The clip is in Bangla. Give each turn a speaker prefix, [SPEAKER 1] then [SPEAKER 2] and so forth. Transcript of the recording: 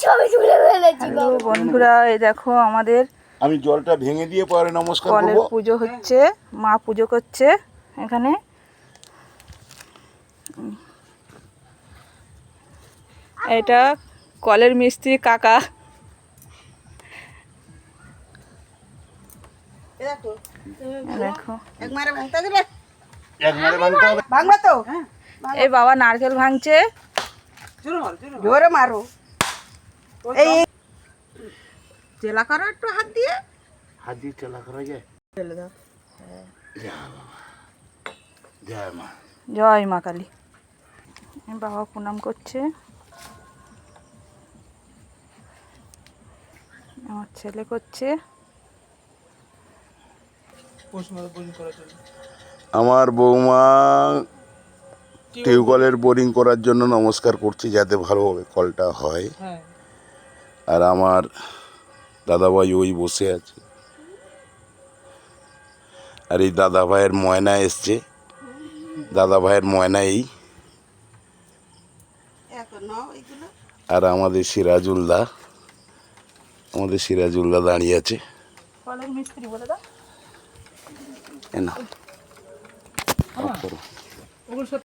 [SPEAKER 1] হ্যালো বন্ধুরা, এই দেখো আমাদের
[SPEAKER 2] আমি জলটা ভেঙে দিয়ে পরে নমস্কার
[SPEAKER 1] কলের
[SPEAKER 2] করব।
[SPEAKER 1] পুজো হচ্ছে, মা পুজো করছে এখানে। এটা কলের মিস্ত্রি কাকা। দেখো
[SPEAKER 2] একবারে ভাঙতে হবে।
[SPEAKER 3] ভাঙবা তো
[SPEAKER 1] এই বাবা নারকেল ভাঙছে।
[SPEAKER 3] জোরে মারো। এই চেলা করো একটু হাত দিয়ে।
[SPEAKER 2] হাত দিয়ে চালা করা যায়? যা বাবা, জয় মা।
[SPEAKER 1] জয় মা কালী। বাবা প্রণাম করছে। আমার ছেলে করছে।
[SPEAKER 2] আমার বৌমা টিউবওয়েলের বোরিং করার জন্য নমস্কার করছি, যাতে ভালোভাবে কলটা হয়। আর আমার দাদাভাই ওই বসে আছে, আর এই দাদা ভাইয়ের ময়না এসছে। দাদা ভাইয়ের ময়না এই, আর আমাদের সিরাজুল্লাহ দাঁড়িয়ে আছে।
[SPEAKER 1] কলের মিস্ত্রি বলে দাও।
[SPEAKER 2] এ নাও, অফ করো।